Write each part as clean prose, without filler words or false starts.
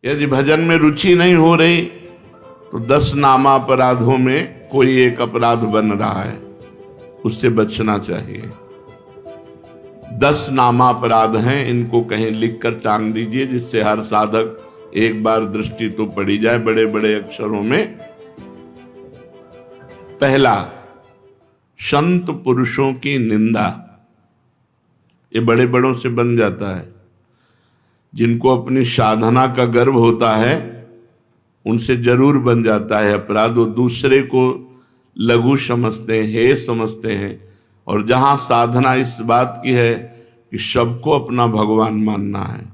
यदि भजन में रुचि नहीं हो रही तो 10 नामापराधों में कोई एक अपराध बन रहा है, उससे बचना चाहिए। 10 नामापराध हैं, इनको कहीं लिखकर टांग दीजिए जिससे हर साधक एक बार दृष्टि तो पड़ी जाए बड़े बड़े अक्षरों में। पहला, संत पुरुषों की निंदा। ये बड़े बड़ों से बन जाता है। जिनको अपनी साधना का गर्व होता है उनसे जरूर बन जाता है अपराध। वो दूसरे को लघु समझते हैं, हे समझते हैं। और जहां साधना इस बात की है कि सबको अपना भगवान मानना है,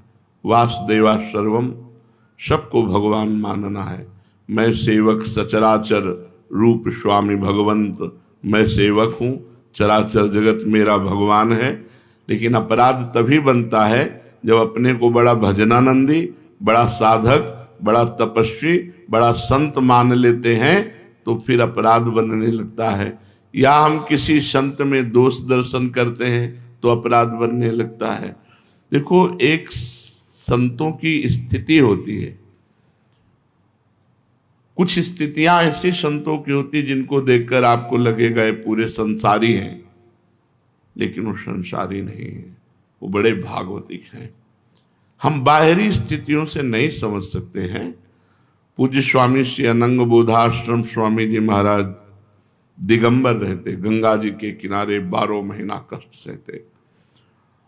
वासुदेवा सर्वम, सबको भगवान मानना है। मैं सेवक सचराचर रूप स्वामी भगवंत, मैं सेवक हूँ, चराचर जगत मेरा भगवान है। लेकिन अपराध तभी बनता है जब अपने को बड़ा भजनानंदी, बड़ा साधक, बड़ा तपस्वी, बड़ा संत मान लेते हैं तो फिर अपराध बनने लगता है। या हम किसी संत में दोष दर्शन करते हैं तो अपराध बनने लगता है। देखो, एक संतों की स्थिति होती है। कुछ स्थितियां ऐसी संतों की होती जिनको देखकर आपको लगेगा ये पूरे संसारी हैं, लेकिन वो संसारी नहीं है, वो बड़े भागवतिक हैं। हम बाहरी स्थितियों से नहीं समझ सकते हैं। पूज्य स्वामी श्री अनंग बोधाश्रम स्वामी जी महाराज दिगंबर रहते, गंगा जी के किनारे 12 महीना कष्ट सहते।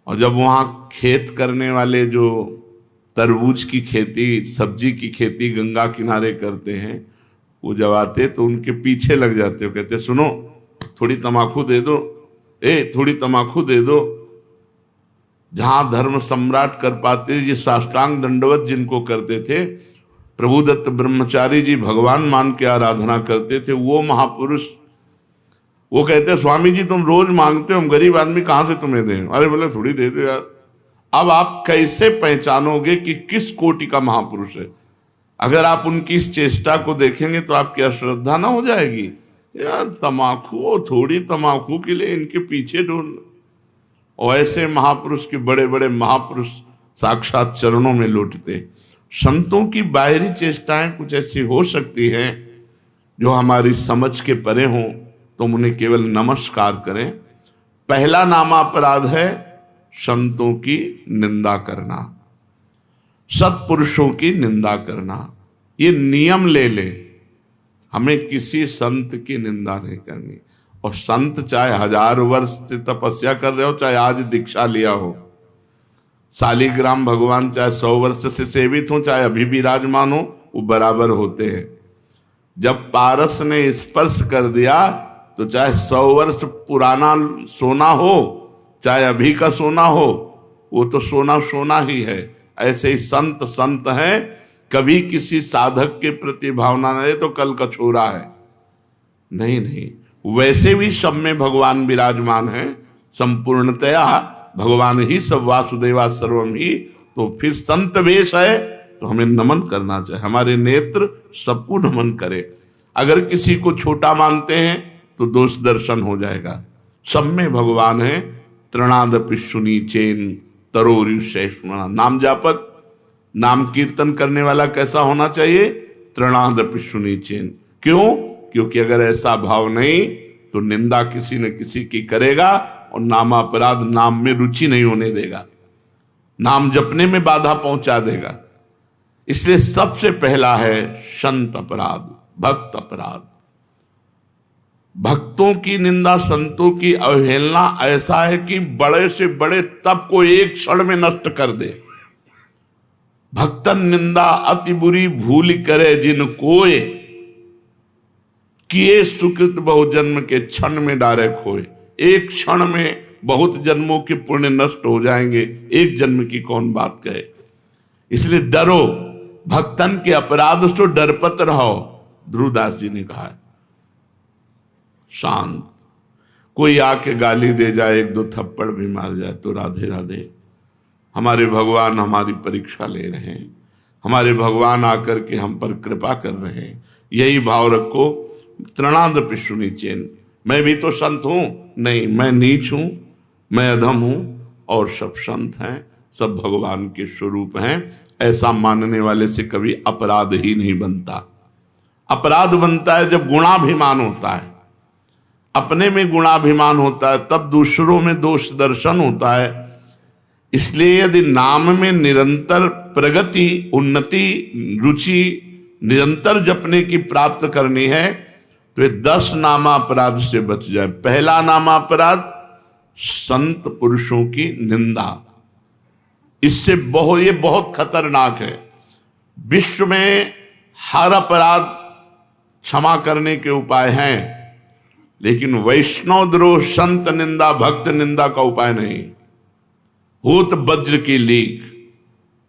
और जब वहाँ खेत करने वाले जो तरबूज की खेती, सब्जी की खेती गंगा किनारे करते हैं, वो जब आते तो उनके पीछे लग जाते हो, कहते सुनो थोड़ी तमाकू दे दो, थोड़ी तमाकू दे दो। जहां धर्म सम्राट कर पाते जी साष्टांग दंडवत जिनको करते थे, प्रभुदत्त ब्रह्मचारी जी भगवान मान के आराधना करते थे, वो महापुरुष वो कहते स्वामी जी तुम रोज मांगते हो, हम गरीब आदमी कहां से तुम्हें दें। अरे बोले थोड़ी दे दो यार। अब आप कैसे पहचानोगे कि किस कोटि का महापुरुष है? अगर आप उनकी इस चेष्टा को देखेंगे तो आपकी अश्रद्धा ना हो जाएगी। यार तमाकू, थोड़ी तमाकू के लिए इनके पीछे ढूंढ। और ऐसे महापुरुष के बड़े बड़े महापुरुष साक्षात चरणों में लौटते। संतों की बाहरी चेष्टाएं कुछ ऐसी हो सकती हैं जो हमारी समझ के परे हों, तो उन्हें केवल नमस्कार करें। पहला नामापराध है संतों की निंदा करना, सत्पुरुषों की निंदा करना। ये नियम ले ले, हमें किसी संत की निंदा नहीं करनी। और संत चाहे 1000 वर्ष से तपस्या कर रहे हो, चाहे आज दीक्षा लिया हो, शालिग्राम भगवान चाहे 100 वर्ष से सेवित हो, चाहे अभी विराजमान हो, वो बराबर होते हैं। जब पारस ने स्पर्श कर दिया तो चाहे 100 वर्ष पुराना सोना हो, चाहे अभी का सोना हो, वो तो सोना सोना ही है। ऐसे ही संत संत हैं। कभी किसी साधक के प्रति भावना नहीं तो कल का छोरा है, नहीं नहीं। वैसे भी सब में भगवान विराजमान है, संपूर्णतया भगवान ही सब, वासुदेवा सर्वम ही। तो फिर संत वेश है तो हमें नमन करना चाहिए, हमारे नेत्र सबको नमन करे। अगर किसी को छोटा मानते हैं तो दोष दर्शन हो जाएगा। सब में भगवान है। तृणादपि सुनीचेन तरोरुषैष्मणा। नाम जापक, नाम कीर्तन करने वाला कैसा होना चाहिए? तृणादपि सुनीचेन। क्यों? क्योंकि अगर ऐसा भाव नहीं तो निंदा किसी न किसी की करेगा और नामापराध नाम में रुचि नहीं होने देगा, नाम जपने में बाधा पहुंचा देगा। इसलिए सबसे पहला है संत अपराध, भक्त अपराध। भक्तों की निंदा, संतों की अवहेलना ऐसा है कि बड़े से बड़े तप को एक क्षण में नष्ट कर दे। भक्तन निंदा अति बुरी भूल करे जिन कोय, किए सुकृत बहु जन्म के क्षण में डारे खोए। एक क्षण में बहुत जन्मों के पुण्य नष्ट हो जाएंगे, एक जन्म की कौन बात कहे। इसलिए डरो, भक्तन के अपराध से डरपत रहो। ध्रुवदास जी ने कहा है शांत। कोई आके गाली दे जाए, 1-2 थप्पड़ भी मार जाए तो राधे राधे। हमारे भगवान हमारी परीक्षा ले रहे हैं, हमारे भगवान आकर के हम पर कृपा कर रहे हैं, यही भाव रखो। तृणादपि सुनीचेन। मैं भी तो संत हूं, नहीं मैं नीच हूं, मैं अधम हूं, और सब संत हैं, सब भगवान के स्वरूप हैं। ऐसा मानने वाले से कभी अपराध ही नहीं बनता। अपराध बनता है जब गुणाभिमान होता है, अपने में गुणाभिमान होता है, तब दूसरों में दोष दर्शन होता है। इसलिए यदि नाम में निरंतर प्रगति, उन्नति, रुचि निरंतर जपने की प्राप्त करनी है तो ये 10 नामापराध से बच जाए। पहला नामापराध संत पुरुषों की निंदा, इससे ये बहुत खतरनाक है। विश्व में हर अपराध क्षमा करने के उपाय हैं, लेकिन वैष्णव द्रोह, संत निंदा, भक्त निंदा का उपाय नहीं। होत वज्र की लीक,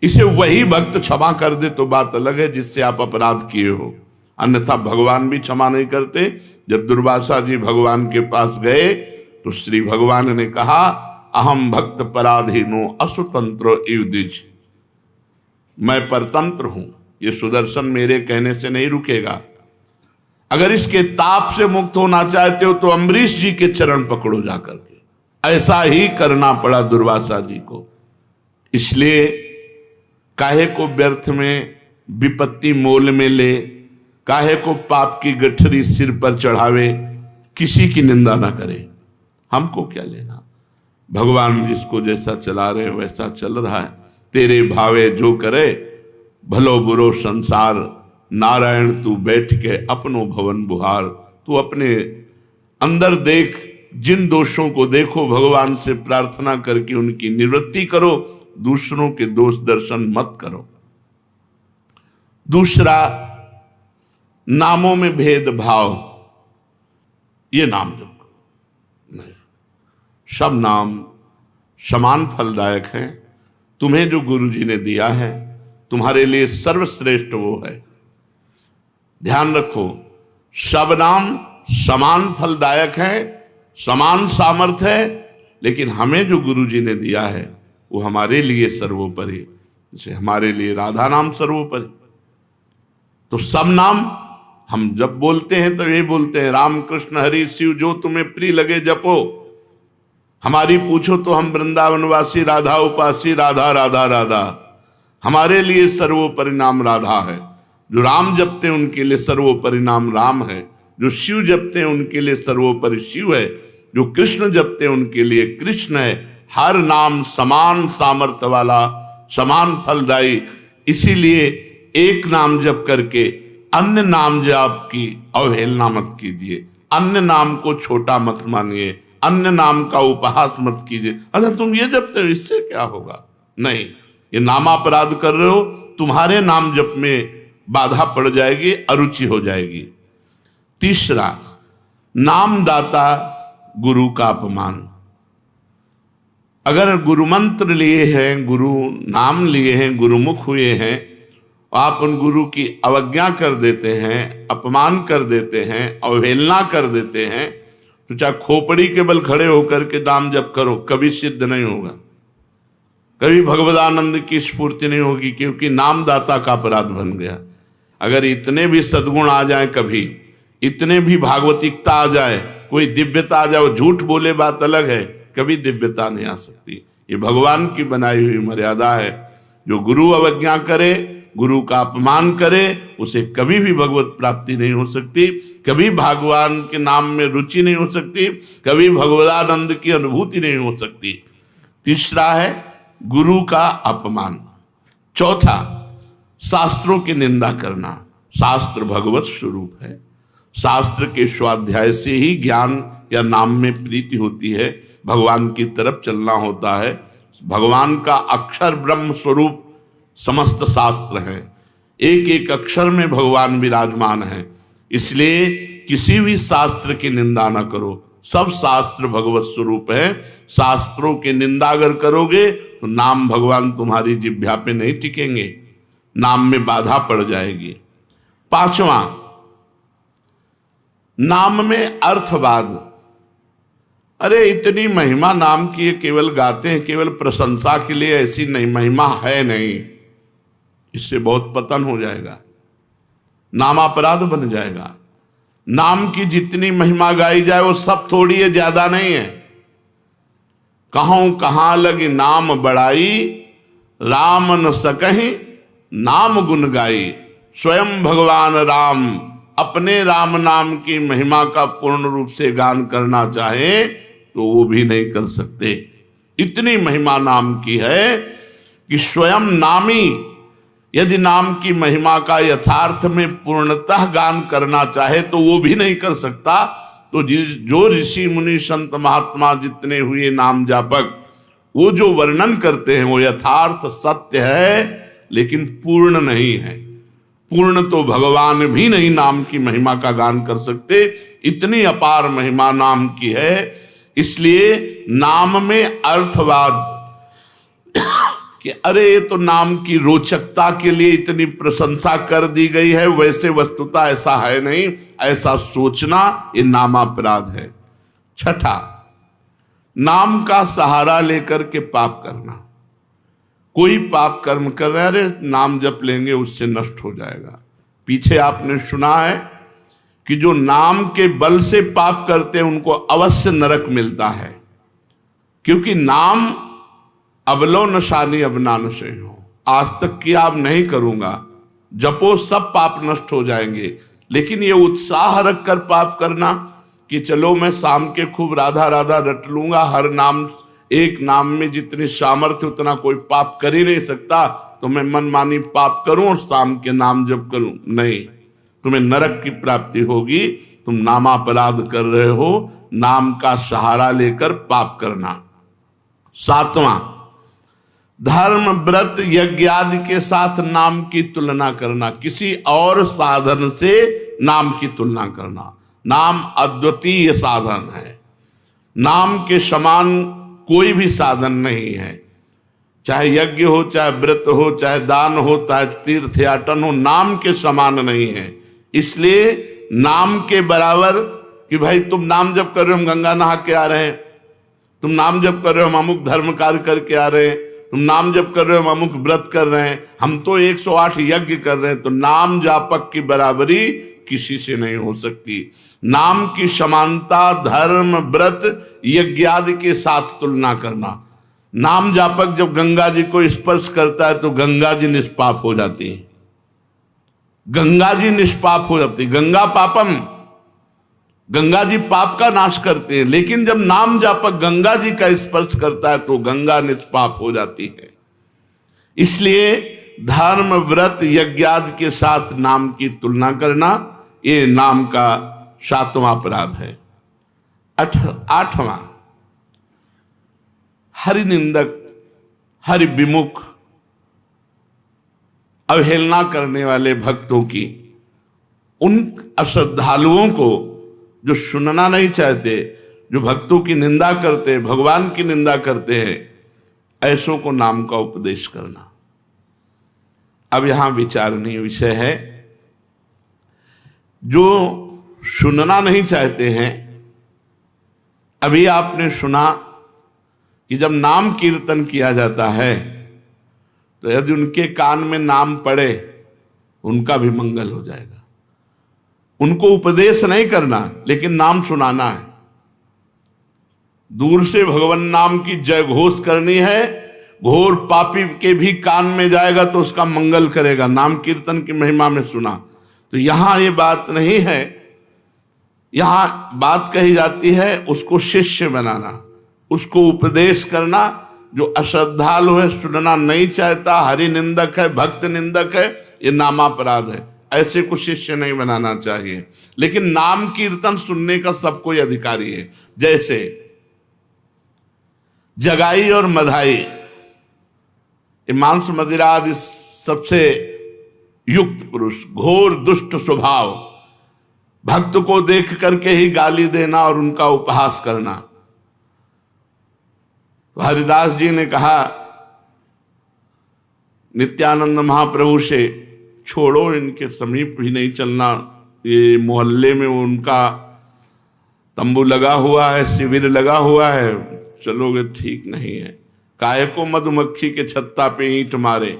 इसे वही भक्त क्षमा कर दे तो बात अलग है जिससे आप अपराध किए हो, अन्यथा भगवान भी क्षमा नहीं करते। जब दुर्वासा जी भगवान के पास गए तो श्री भगवान ने कहा, अहम भक्त पराधीनो असुतंत्रो इव द्विज, मैं परतंत्र हूं, ये सुदर्शन मेरे कहने से नहीं रुकेगा। अगर इसके ताप से मुक्त होना चाहते हो तो अम्बरीश जी के चरण पकड़ो जाकर के। ऐसा ही करना पड़ा दुर्वासा जी को। इसलिए काहे को व्यर्थ में विपत्ति मोल में ले, काहे को पाप की गठरी सिर पर चढ़ावे, किसी की निंदा ना करे। हमको क्या लेना, भगवान जिसको जैसा चला रहे वैसा चल रहा है। तेरे भावे जो करे भलो बुरो संसार, नारायण तू बैठ के अपनो भवन बुहार। तू अपने अंदर देख, जिन दोषों को देखो, भगवान से प्रार्थना करके उनकी निवृत्ति करो, दूसरों के दोष दर्शन मत करो। दूसरा, नामों में भेदभाव, ये नाम जप करो नहीं, सब नाम समान फलदायक हैं। तुम्हें जो गुरु जी ने दिया है तुम्हारे लिए सर्वश्रेष्ठ वो है। ध्यान रखो, सब नाम समान फलदायक है, समान सामर्थ्य है, लेकिन हमें जो गुरु जी ने दिया है वो हमारे लिए सर्वोपरि। जैसे हमारे लिए राधा नाम सर्वोपरि, तो सब नाम हम जब बोलते हैं तो ये बोलते हैं, राम कृष्ण हरि शिव जो तुम्हें प्रिय लगे जपो। हमारी पूछो तो हम वृंदावनवासी, राधा उपासी, राधा राधा राधा। हमारे लिए सर्वोपरि नाम राधा है। जो राम जपते हैं उनके लिए सर्वोपरि नाम राम है। जो शिव जपते हैं उनके लिए सर्वोपरि शिव है। जो कृष्ण जपते हैं उनके लिए कृष्ण है। हर नाम समान सामर्थ्य वाला, समान फलदायी। इसीलिए एक नाम जप करके अन्य नाम जाप की अवहेलना मत कीजिए, अन्य नाम को छोटा मत मानिए, अन्य नाम का उपहास मत कीजिए। अच्छा तुम ये जपते हो, इससे क्या होगा? नहीं, ये नामापराध कर रहे हो, तुम्हारे नाम जप में बाधा पड़ जाएगी, अरुचि हो जाएगी। तीसरा, नामदाता गुरु का अपमान। अगर गुरु मंत्र लिए हैं, गुरु नाम लिए हैं, गुरुमुख हुए हैं, आप उन गुरु की अवज्ञा कर देते हैं, अपमान कर देते हैं, अवहेलना कर देते हैं, तो चाहे खोपड़ी के बल खड़े होकर के नाम जप करो, कभी सिद्ध नहीं होगा, कभी भगवदानंद की स्फूर्ति नहीं होगी, क्योंकि नामदाता का अपराध बन गया। अगर इतने भी सद्गुण आ जाए, कभी इतने भी भागवतिकता आ जाए, कोई दिव्यता आ जाए, वो झूठ बोले बात अलग है, कभी दिव्यता नहीं आ सकती। ये भगवान की बनाई हुई मर्यादा है। जो गुरु अवज्ञा करे, गुरु का अपमान करे, उसे कभी भी भगवत प्राप्ति नहीं हो सकती, कभी भगवान के नाम में रुचि नहीं हो सकती, कभी भगवदानंद की अनुभूति नहीं हो सकती। तीसरा है गुरु का अपमान। चौथा, शास्त्रों की निंदा करना। शास्त्र भगवत स्वरूप है। शास्त्र के स्वाध्याय से ही ज्ञान या नाम में प्रीति होती है, भगवान की तरफ चलना होता है। भगवान का अक्षर ब्रह्म स्वरूप समस्त शास्त्र हैं, एक एक अक्षर में भगवान विराजमान है। इसलिए किसी भी शास्त्र की निंदा न करो, सब शास्त्र भगवत स्वरूप है। शास्त्रों की निंदा अगर करोगे तो नाम भगवान तुम्हारी जिह्वा पे नहीं टिकेंगे, नाम में बाधा पड़ जाएगी। पांचवा, नाम में अर्थवाद। अरे इतनी महिमा नाम की है, केवल गाते हैं, केवल प्रशंसा के लिए, ऐसी नहीं महिमा है नहीं। इससे बहुत पतन हो जाएगा, नामापराध बन जाएगा। नाम की जितनी महिमा गाई जाए वो सब थोड़ी है, ज्यादा नहीं है। कहूं कहां लगी नाम बड़ाई, राम न सकहीं नाम गुण गाई। स्वयं भगवान राम अपने राम नाम की महिमा का पूर्ण रूप से गान करना चाहे तो वो भी नहीं कर सकते। इतनी महिमा नाम की है कि स्वयं नामी यदि नाम की महिमा का यथार्थ में पूर्णतः गान करना चाहे तो वो भी नहीं कर सकता। तो जो ऋषि मुनि संत महात्मा जितने हुए नाम जापक, वो जो वर्णन करते हैं वो यथार्थ सत्य है, लेकिन पूर्ण नहीं है। पूर्ण तो भगवान भी नहीं नाम की महिमा का गान कर सकते। इतनी अपार महिमा नाम की है। इसलिए नाम में अर्थवाद कि अरे ये तो नाम की रोचकता के लिए इतनी प्रशंसा कर दी गई है, वैसे वस्तुतः ऐसा है नहीं। ऐसा सोचना ये नामापराध है। छठा, नाम का सहारा लेकर के पाप करना। कोई पाप कर्म कर रहे, अरे नाम जप लेंगे उससे नष्ट हो जाएगा। पीछे आपने सुना है कि जो नाम के बल से पाप करते हैं उनको अवश्य नरक मिलता है, क्योंकि नाम अबलो नशानी अब नान से हो। आज तक किया अब नहीं करूंगा, जपो सब पाप नष्ट हो जाएंगे। लेकिन ये उत्साह रख कर पाप करना कि चलो मैं शाम के खूब राधा राधा रट लूंगा, हर नाम एक नाम में जितनी सामर्थ्य उतना कोई पाप कर ही नहीं सकता, तो मैं मनमानी पाप करूं और शाम के नाम जप करूं। नहीं, तुम्हें नरक की प्राप्ति होगी। तुम नामापराध कर रहे हो, नाम का सहारा लेकर पाप करना। सातवां, धर्म व्रत यज्ञ आदि के साथ नाम की तुलना करना। किसी और साधन से नाम की तुलना करना। नाम अद्वितीय साधन है, नाम के समान कोई भी साधन नहीं है। चाहे यज्ञ हो, चाहे व्रत हो, चाहे दान हो, चाहे तीर्थयाटन हो, नाम के समान नहीं है। इसलिए नाम के बराबर कि भाई तुम नाम जप कर रहे हो, हम गंगा नहा के आ रहे हैं, तुम नाम जप कर रहे हो, हम अमुक धर्म कार्य करके आ रहे हैं, तुम नाम जप कर रहे हो, हम अमुक व्रत कर रहे हैं, हम तो 108 यज्ञ कर रहे हैं। तो नाम जापक की बराबरी किसी से नहीं हो सकती। नाम की समानता धर्म व्रत यज्ञ आदि के साथ तुलना करना। नाम जापक जब गंगा जी को स्पर्श करता है तो गंगा जी निष्पाप हो जाती है। गंगा जी निष्पाप हो जाती, गंगा पापम, गंगा जी पाप का नाश करते हैं। लेकिन जब नाम जापक गंगा जी का स्पर्श करता है तो गंगा निष्पाप हो जाती है। इसलिए धर्म व्रत यज्ञ आदि के साथ नाम की तुलना करना ये नाम का 7वां अपराध है। 8वां, हरि निंदक, हरि विमुख, अवहेलना करने वाले भक्तों की, उन अश्रद्धालुओं को जो सुनना नहीं चाहते, जो भक्तों की निंदा करते, भगवान की निंदा करते हैं, ऐसों को नाम का उपदेश करना। अब यहां विचारणीय विषय है, जो सुनना नहीं चाहते हैं। अभी आपने सुना कि जब नाम कीर्तन किया जाता है तो यदि उनके कान में नाम पड़े उनका भी मंगल हो जाएगा। उनको उपदेश नहीं करना, लेकिन नाम सुनाना है। दूर से भगवान नाम की जय घोष करनी है। घोर पापी के भी कान में जाएगा तो उसका मंगल करेगा। नाम कीर्तन की महिमा में सुना। तो यहां ये बात नहीं है, यहां बात कही जाती है उसको शिष्य बनाना, उसको उपदेश करना। जो अश्रद्धालु है, सुनना नहीं चाहता, हरि निंदक है, भक्त निंदक है, ये नामापराध है। ऐसे को शिष्य नहीं बनाना चाहिए। लेकिन नाम कीर्तन सुनने का सब कोई अधिकारी है। जैसे जगाई और मधाई, मांस मदिरा आदि सबसे युक्त पुरुष, घोर दुष्ट स्वभाव, भक्त को देख करके ही गाली देना और उनका उपहास करना। तो हरिदास जी ने कहा नित्यानंद महाप्रभु से, छोड़ो, इनके समीप भी नहीं चलना। ये मोहल्ले में उनका तंबू लगा हुआ है, शिविर लगा हुआ है, चलोगे ठीक नहीं है। काहे को मधुमक्खी के छत्ता पे ईंट मारे,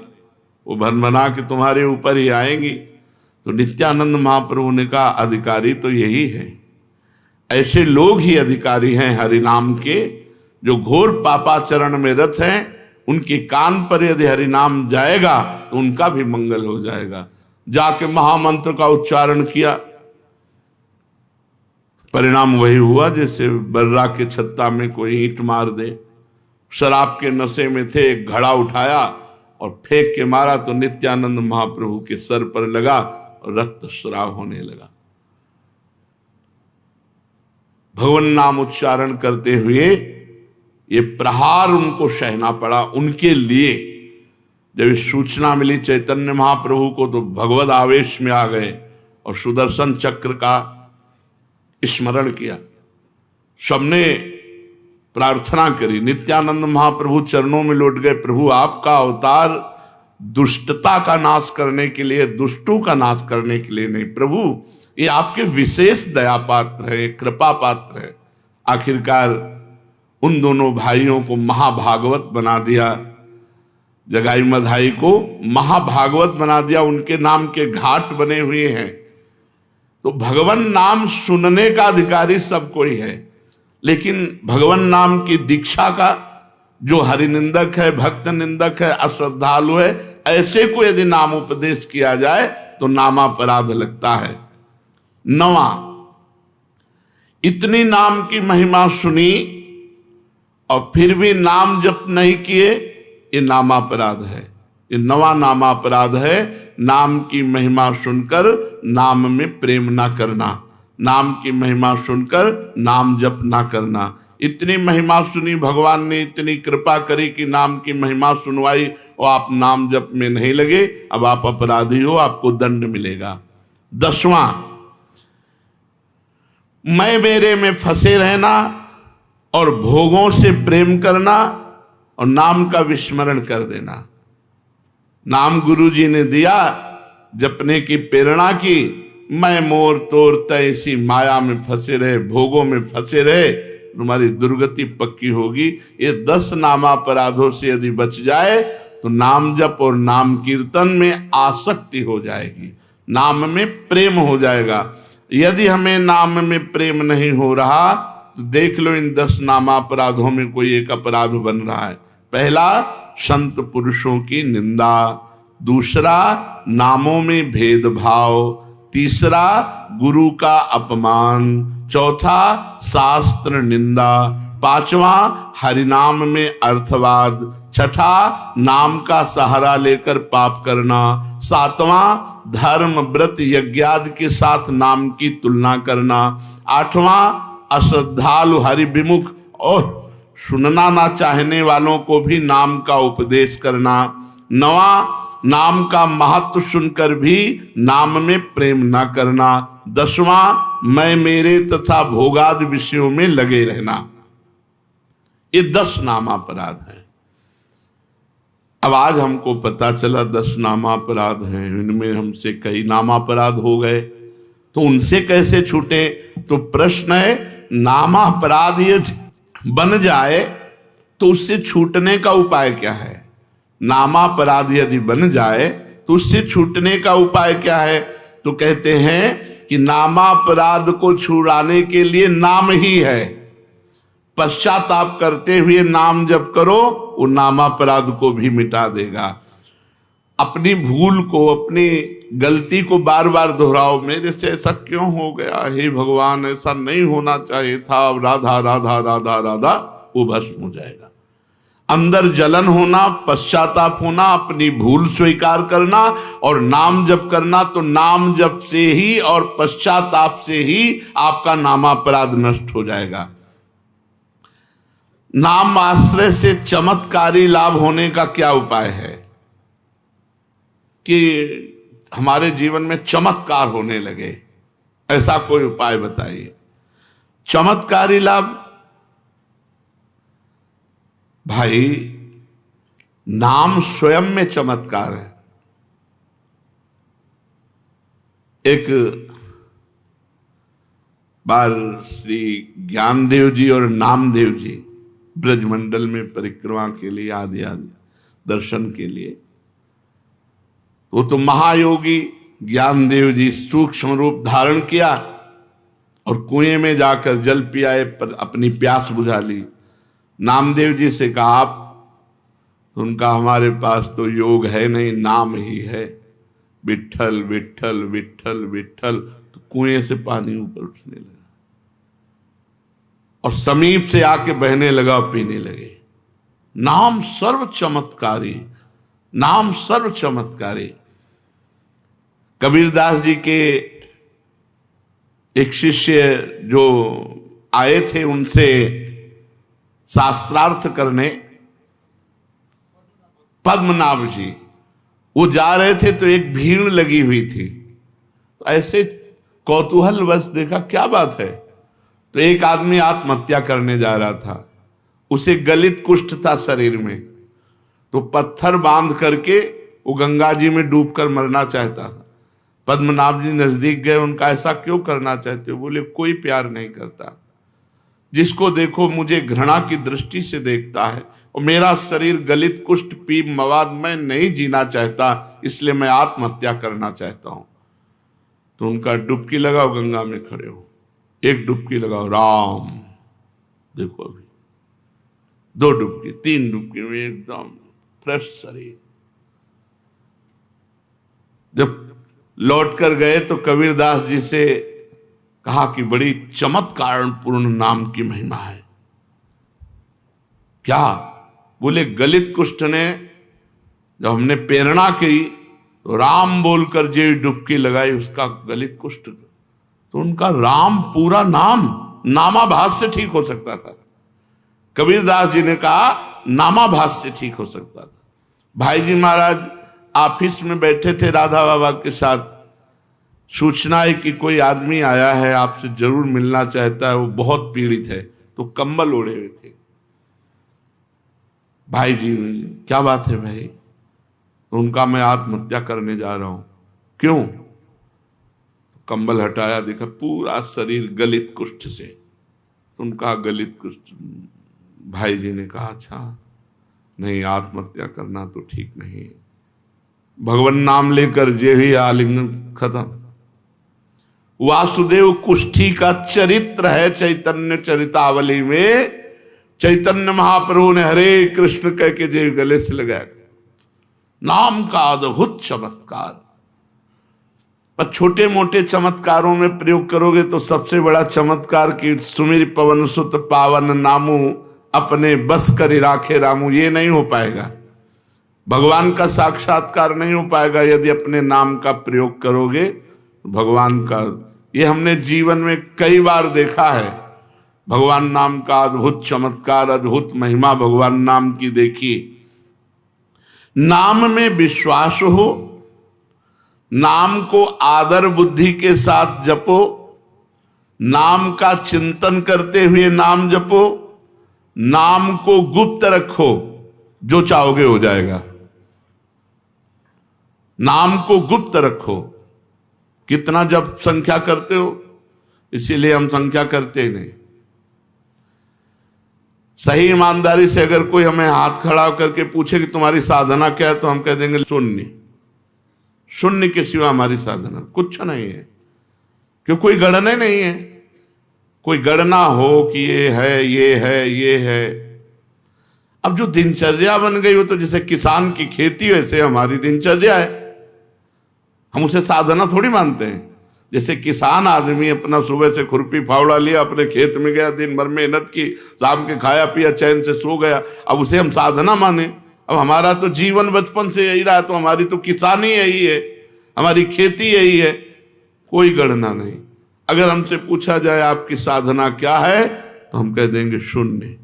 वो भनभना के तुम्हारे ऊपर ही आएंगी। तो नित्यानंद महाप्रभु ने कहा अधिकारी तो यही है, ऐसे लोग ही अधिकारी हैं हरिनाम के, जो घोर पापाचरण में रत हैं उनके कान पर यदि हरिनाम जाएगा तो उनका भी मंगल हो जाएगा। जाके महामंत्र का उच्चारण किया, परिणाम वही हुआ जैसे बर्रा के छत्ता में कोई ईंट मार दे। शराब के नशे में थे, एक घड़ा उठाया और फेंक के मारा तो नित्यानंद महाप्रभु के सर पर लगा और रक्तस्राव होने लगा। भगवान नाम उच्चारण करते हुए ये प्रहार उनको सहना पड़ा। उनके लिए जब सूचना मिली चैतन्य महाप्रभु को तो भगवद आवेश में आ गए और सुदर्शन चक्र का स्मरण किया। सबने प्रार्थना करी, नित्यानंद महाप्रभु चरणों में लौट गए, प्रभु आपका अवतार दुष्टता का नाश करने के लिए, दुष्टों का नाश करने के लिए नहीं, प्रभु ये आपके विशेष दया पात्र है, कृपा पात्र है। आखिरकार उन दोनों भाइयों को महाभागवत बना दिया, जगाई मधाई को महाभागवत बना दिया। उनके नाम के घाट बने हुए हैं। तो भगवान नाम सुनने का अधिकारी सब कोई है, लेकिन भगवान नाम की दीक्षा का जो हरिनिंदक है, भक्त निंदक है, अश्रद्धालु है, ऐसे को यदि नाम उपदेश किया जाए तो नामापराध लगता है। 9वां, इतनी नाम की महिमा सुनी और फिर भी नाम जप नहीं किए, ये नामापराध है। ये 9वां नामापराध है, नाम की महिमा सुनकर नाम में प्रेम ना करना, नाम की महिमा सुनकर नाम जप ना करना। इतनी महिमा सुनी, भगवान ने इतनी कृपा करी कि नाम की महिमा सुनवाई और आप नाम जप में नहीं लगे, अब आप अपराधी हो, आपको दंड मिलेगा। 10वां, मैं मेरे में फंसे रहना और भोगों से प्रेम करना और नाम का विस्मरण कर देना। नाम गुरु जी ने दिया, जपने की प्रेरणा की, मैं मोर तोर तैसी माया में फंसे रहे, भोगों में फंसे रहे, तुम्हारी दुर्गति पक्की होगी। ये 10 नामापराधों से यदि बच जाए तो नाम जप और नाम कीर्तन में आसक्ति हो जाएगी, नाम में प्रेम हो जाएगा। यदि हमें नाम में प्रेम नहीं हो रहा तो देख लो इन 10 नामापराधों में कोई एक अपराध बन रहा है। पहला, संत पुरुषों की निंदा। दूसरा, नामों में भेदभाव। तीसरा, गुरु का अपमान। चौथा, शास्त्र निंदा। 5वां, हरिनाम में अर्थवाद। 6ठा, नाम का सहारा लेकर पाप करना। 7वां, धर्म व्रत यज्ञादि के साथ नाम की तुलना करना। 8वां, अश्रद्धालु हरि विमुख और सुनना ना चाहने वालों को भी नाम का उपदेश करना। 9वां, नाम का महत्व सुनकर भी नाम में प्रेम ना करना। 10वां, मैं मेरे तथा भोगादि विषयों में लगे रहना। ये 10 नामापराध हैं। अब आज हमको पता चला 10 नामापराध हैं, इनमें हमसे कई नामापराध हो गए, तो उनसे कैसे छूटे? तो प्रश्न है, नामापराध यदि बन जाए तो उससे छूटने का उपाय क्या है? नामापराध यदि बन जाए तो उससे छूटने का उपाय क्या है? तो कहते हैं कि नामापराध को छुड़ाने के लिए नाम ही है। पश्चाताप करते हुए नाम जप करो, वो नामापराध को भी मिटा देगा। अपनी भूल को, अपनी गलती को बार बार दोहराओ, मेरे से ऐसा क्यों हो गया, हे भगवान ऐसा नहीं होना चाहिए था, राधा राधा राधा राधा, वो भस्म हो जाएगा। अंदर जलन होना, पश्चाताप होना, अपनी भूल स्वीकार करना और नाम जप करना, तो नाम जप से ही और पश्चाताप से ही आपका नामापराध नष्ट हो जाएगा। नाम आश्रय से चमत्कारी लाभ होने का क्या उपाय है कि हमारे जीवन में चमत्कार होने लगे? ऐसा कोई उपाय बताइए। चमत्कारी लाभ, भाई नाम स्वयं में चमत्कार है। एक बार श्री ज्ञानदेव जी और नामदेव जी ब्रजमंडल में परिक्रमा के लिए आदि दर्शन के लिए, वो तो महायोगी ज्ञानदेव जी सूक्ष्म रूप धारण किया और कुएं में जाकर जल पियाए, पर अपनी प्यास बुझा ली। नामदेव जी से कहा, आप तो उनका हमारे पास तो योग है नहीं, नाम ही है, विट्ठल विट्ठल विट्ठल विट्ठल। तो कुएं से पानी ऊपर उठने लगा और समीप से आके बहने लगा और पीने लगे। नाम सर्व चमत्कारी, नाम सर्व चमत्कारी। कबीरदास जी के एक शिष्य जो आए थे उनसे शास्त्रार्थ करने, पद्मनाभ जी, वो जा रहे थे तो एक भीड़ लगी हुई थी। तो ऐसे कौतूहलवश देखा क्या बात है, तो एक आदमी आत्महत्या करने जा रहा था। उसे गलित कुष्ठ था शरीर में, तो पत्थर बांध करके वो गंगा जी में डूबकर मरना चाहता था। पद्मनाभ जी नजदीक गए, उनका ऐसा क्यों करना चाहते हो? बोले कोई प्यार नहीं करता, जिसको देखो मुझे घृणा की दृष्टि से देखता है और मेरा शरीर गलित कुष्ठ पीप मवाद में नहीं जीना चाहता, इसलिए मैं आत्महत्या करना चाहता हूं। तो उनका डुबकी लगाओ, गंगा में खड़े हो, एक डुबकी लगाओ, राम, देखो अभी 2 डुबकी, 3 डुबकी में एकदम फ्रेश शरीर। जब लौट कर गए तो कबीरदास जी से कहा कि बड़ी चमत्कार पूर्ण नाम की महिमा है। क्या? बोले गलित कुष्ठ ने जब हमने प्रेरणा की तो राम बोलकर जो डुबकी लगाई उसका गलित कुष्ठ, तो उनका राम पूरा नाम नामाभास से ठीक हो सकता था। कबीरदास जी ने कहा नामाभास से ठीक हो सकता था। भाई जी महाराज ऑफिस में बैठे थे राधा बाबा के साथ, सूचना है कि कोई आदमी आया है, आपसे जरूर मिलना चाहता है, वो बहुत पीड़ित है। तो कंबल ओढ़े हुए थे। भाई जी, क्या बात है भाई? उनका मैं आत्महत्या करने जा रहा हूं। क्यों? कंबल हटाया, देखा पूरा शरीर गलित कुष्ठ से। तो उनका गलित कुष्ठ। भाई जी ने कहा अच्छा नहीं, आत्महत्या करना तो ठीक नहीं है। भगवान नाम लेकर जे ही आलिंगन खत्म। वासुदेव कुष्ठी का चरित्र है चैतन्य चरितावली में। चैतन्य महाप्रभु ने हरे कृष्ण कह के जे गले से लगाया। नाम का अद्भुत चमत्कार। पर छोटे मोटे चमत्कारों में प्रयोग करोगे तो सबसे बड़ा चमत्कार की सुमिर पवन सुत पावन नामू अपने बस कर राखे रामू, ये नहीं हो पाएगा। भगवान का साक्षात्कार नहीं हो पाएगा यदि अपने नाम का प्रयोग करोगे। भगवान का ये हमने जीवन में कई बार देखा है। भगवान नाम का अद्भुत चमत्कार, अद्भुत महिमा भगवान नाम की देखी। नाम में विश्वास हो, नाम को आदर बुद्धि के साथ जपो, नाम का चिंतन करते हुए नाम जपो, नाम को गुप्त रखो, जो चाहोगे हो जाएगा। नाम को गुप्त रखो। कितना जप संख्या करते हो? इसीलिए हम संख्या करते नहीं। सही ईमानदारी से अगर कोई हमें हाथ खड़ा करके पूछे कि तुम्हारी साधना क्या है, तो हम कह देंगे शून्य। शून्य के सिवा हमारी साधना कुछ नहीं है। क्यों? कोई गणना नहीं है। कोई गणना हो कि ये है, ये है, ये है। अब जो दिनचर्या बन गई हो, तो जैसे किसान की खेती वैसे हमारी दिनचर्या है। हम उसे साधना थोड़ी मानते हैं। जैसे किसान आदमी अपना सुबह से खुरपी फावड़ा लिया, अपने खेत में गया, दिन भर मेहनत की, शाम के खाया पिया, चैन से सो गया, अब उसे हम साधना माने? अब हमारा तो जीवन बचपन से यही रहा, तो हमारी तो किसानी यही है, हमारी खेती यही है। कोई गणना नहीं। अगर हमसे पूछा जाए आपकी साधना क्या है, तो हम कह देंगे शून्य।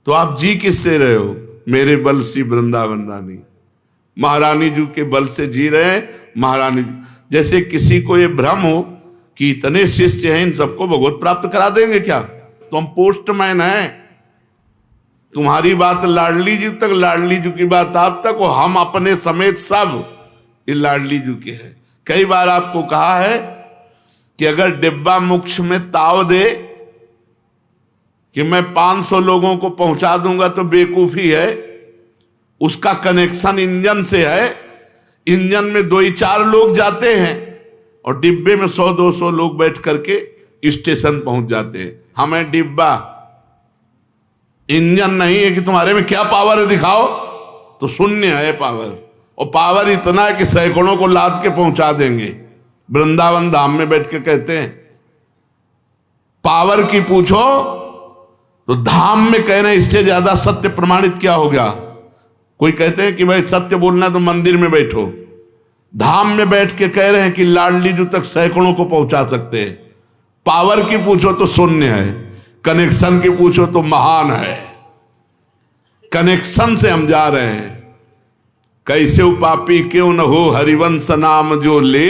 तो आप जी किससे रहे हो? मेरे बल सी वृंदावन रानी, महारानी जी के बल से जी रहे हैं। महारानी जैसे किसी को ये भ्रम हो कि इतने शिष्य हैं, इन सबको भगवत प्राप्त करा देंगे क्या? तो हम पोस्टमैन हैं। तुम्हारी बात लाडली जी तक, लाडली जी की बात आप तक, और हम अपने समेत सब ये लाडली जी के हैं। कई बार आपको कहा है कि अगर डिब्बा मोक्ष में ताव दे कि मैं 500 लोगों को पहुंचा दूंगा तो बेवकूफी है। उसका कनेक्शन इंजन से है। इंजन में 2-4 लोग जाते हैं और डिब्बे में 100-200 लोग बैठ करके स्टेशन पहुंच जाते हैं। हमें डिब्बा, इंजन नहीं है कि तुम्हारे में क्या पावर है दिखाओ। तो शून्य है पावर, और पावर इतना है कि सैकड़ों को लाद के पहुंचा देंगे। वृंदावन धाम में बैठ के कहते हैं पावर की पूछो तो धाम में कह रहे हैं इससे ज्यादा सत्य प्रमाणित क्या हो गया। कोई कहते हैं कि भाई सत्य बोलना है तो मंदिर में बैठो, धाम में बैठ के कह रहे हैं कि लाडली जी तक सैकड़ों को पहुंचा सकते हैं। पावर की पूछो तो शून्य है, कनेक्शन की पूछो तो महान है। कनेक्शन से हम जा रहे हैं। कैसे उपापी क्यों न हो हरिवंश नाम जो ले,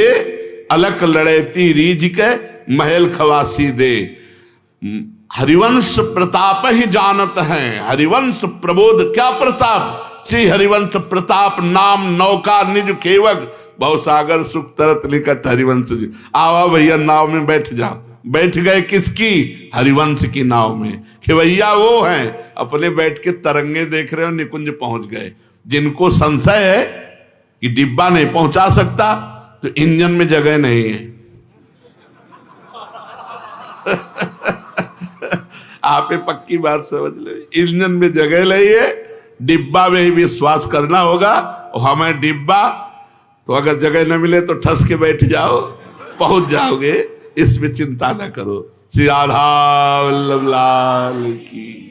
अलक लड़ेती रीझ के महल खवासी दे। हरिवंश प्रताप ही जानत हैं, हरिवंश प्रबोध क्या प्रताप, श्री हरिवंश प्रताप नाम नौका निज केवक, भवसागर सुख तरत निकट हरिवंश जी। आवा भैया नाव में बैठ जा। बैठ गए किसकी? हरिवंश की नाव में। खेवैया वो हैं अपने बैठ के तरंगे देख रहे हो, निकुंज पहुंच गए। जिनको संशय है कि डिब्बा नहीं पहुंचा सकता तो इंजन में जगह नहीं है। आप पक्की बात समझ ले, इंजन में जगह नहीं है, डिब्बा में ही विश्वास करना होगा। और हमें डिब्बा तो अगर जगह न मिले तो ठस के बैठ जाओ, पहुंच जाओगे, इसमें चिंता न करो। श्री राधा वल्लभ लाल की।